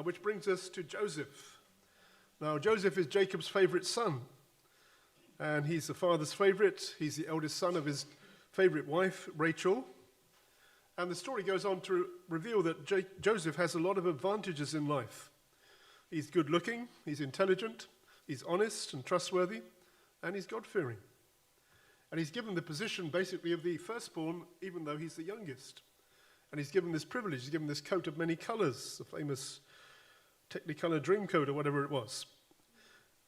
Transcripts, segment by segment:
which brings us to Joseph. Now, Joseph is Jacob's favorite son, and he's the father's favorite. He's the eldest son of his favorite wife, Rachel. And the story goes on to reveal that Joseph has a lot of advantages in life. He's good looking, he's intelligent, he's honest and trustworthy, and he's God-fearing. And he's given the position basically of the firstborn, even though he's the youngest. And he's given this privilege, he's given this coat of many colors, the famous Technicolor dream coat or whatever it was.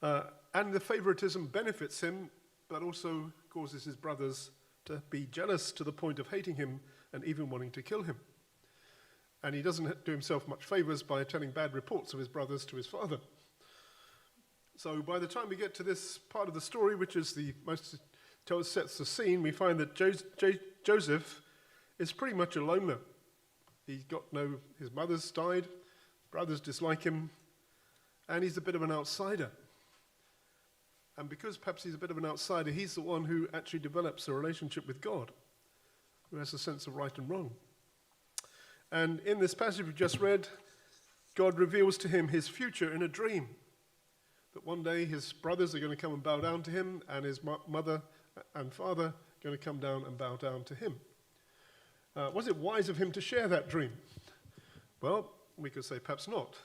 And the favoritism benefits him, but also causes his brothers to be jealous to the point of hating him and even wanting to kill him. And he doesn't do himself much favors by telling bad reports of his brothers to his father. So by the time we get to this part of the story, which is the most sets the scene, we find that Joseph is pretty much a loner. His mother's died, brothers dislike him, and he's a bit of an outsider. And because perhaps he's a bit of an outsider, he's the one who actually develops a relationship with God, who has a sense of right and wrong. And in this passage we just read, God reveals to him his future in a dream. That one day his brothers are going to come and bow down to him, and his mother and father are going to come down and bow down to him. Was it wise of him to share that dream? Well, we could say perhaps not.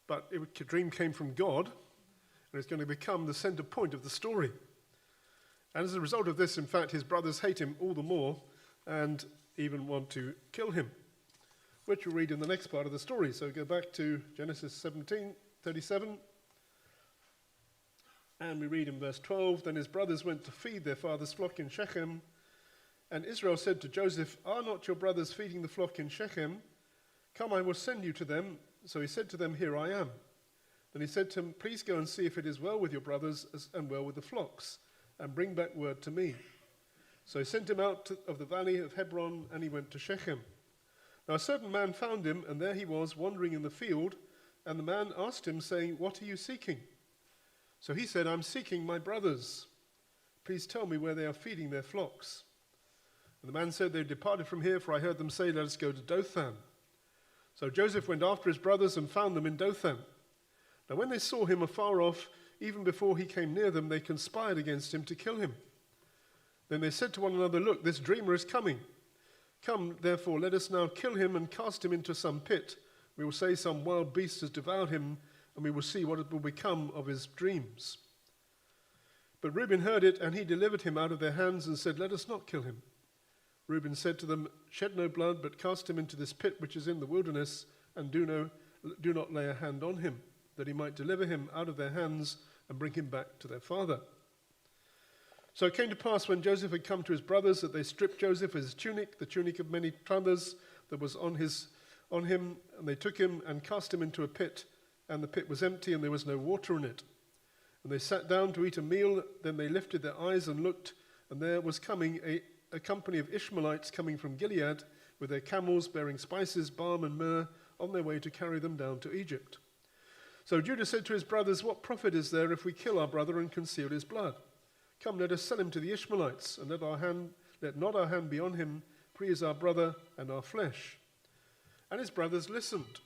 But the dream came from God, and it's going to become the center point of the story. And as a result of this, in fact, his brothers hate him all the more and even want to kill him, which we'll read in the next part of the story. So go back to Genesis 17:37. And we read in verse 12, Then his brothers went to feed their father's flock in Shechem. And Israel said to Joseph, Are not your brothers feeding the flock in Shechem? Come, I will send you to them. So he said to them, Here I am. Then he said to him, Please go and see if it is well with your brothers and well with the flocks, and bring back word to me. So he sent him out of the valley of Hebron, and he went to Shechem. Now a certain man found him, and there he was, wandering in the field. And the man asked him, saying, What are you seeking? So he said, I'm seeking my brothers. Please tell me where they are feeding their flocks. And the man said, They departed from here, for I heard them say, Let us go to Dothan. So Joseph went after his brothers and found them in Dothan. Now when they saw him afar off, even before he came near them, they conspired against him to kill him. Then they said to one another, Look, this dreamer is coming. Come, therefore, let us now kill him and cast him into some pit. We will say some wild beast has devoured him, and we will see what it will become of his dreams. But Reuben heard it, and he delivered him out of their hands and said, Let us not kill him. Reuben said to them, Shed no blood, but cast him into this pit which is in the wilderness, and do not lay a hand on him, that he might deliver him out of their hands and bring him back to their father. So it came to pass when Joseph had come to his brothers that they stripped Joseph of his tunic, the tunic of many colors that was on him, and they took him and cast him into a pit, and the pit was empty, and there was no water in it. And they sat down to eat a meal. Then they lifted their eyes and looked, and there was coming a company of Ishmaelites coming from Gilead with their camels bearing spices, balm, and myrrh on their way to carry them down to Egypt. So Judah said to his brothers, What profit is there if we kill our brother and conceal his blood? Come, let us sell him to the Ishmaelites, and let not our hand be on him, for he is our brother and our flesh. And his brothers listened.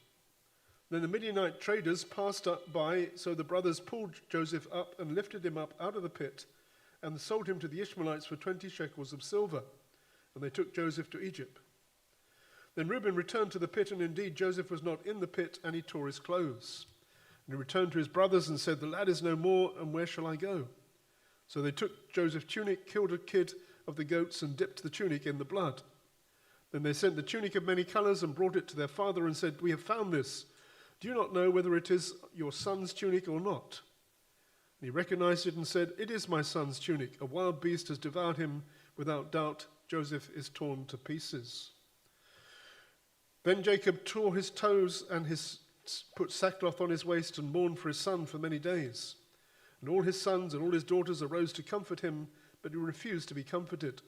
Then the Midianite traders passed by, so the brothers pulled Joseph up and lifted him up out of the pit, and sold him to the Ishmaelites for 20 shekels of silver. And they took Joseph to Egypt. Then Reuben returned to the pit, and indeed Joseph was not in the pit, and he tore his clothes. And he returned to his brothers and said, The lad is no more, and where shall I go? So they took Joseph's tunic, killed a kid of the goats, and dipped the tunic in the blood. Then they sent the tunic of many colors and brought it to their father and said, We have found this. Do you not know whether it is your son's tunic or not? And he recognized it and said, It is my son's tunic. A wild beast has devoured him. Without doubt, Joseph is torn to pieces. Then Jacob tore his toes and put sackcloth on his waist and mourned for his son for many days. And all his sons and all his daughters arose to comfort him, but he refused to be comforted.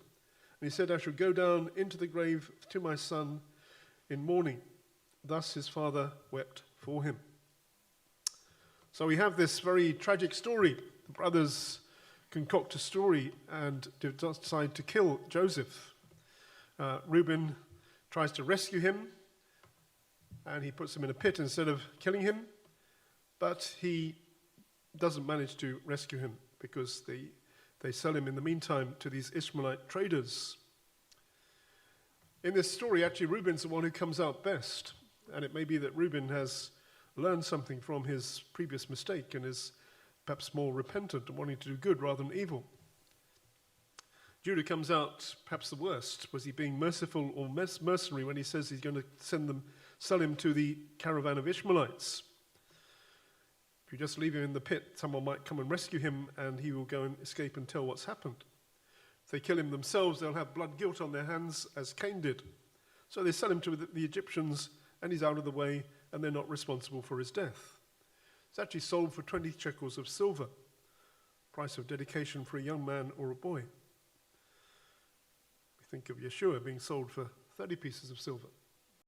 And he said, I shall go down into the grave to my son in mourning. Thus his father wept for him. So we have this very tragic story. The brothers concoct a story and decide to kill Joseph. Reuben tries to rescue him, and he puts him in a pit instead of killing him, but he doesn't manage to rescue him because they sell him in the meantime to these Ishmaelite traders. In this story, actually, Reuben's the one who comes out best, and it may be that Reuben has learned something from his previous mistake and is perhaps more repentant and wanting to do good rather than evil. Judah comes out perhaps the worst. Was he being merciful or mercenary when he says he's going to sell him to the caravan of Ishmaelites? If you just leave him in the pit, someone might come and rescue him and he will go and escape and tell what's happened. If they kill him themselves, they'll have blood guilt on their hands, as Cain did. So they sell him to the Egyptians and he's out of the way and they're not responsible for his death. It's actually sold for 20 shekels of silver, price of dedication for a young man or a boy. We think of Yeshua being sold for 30 pieces of silver.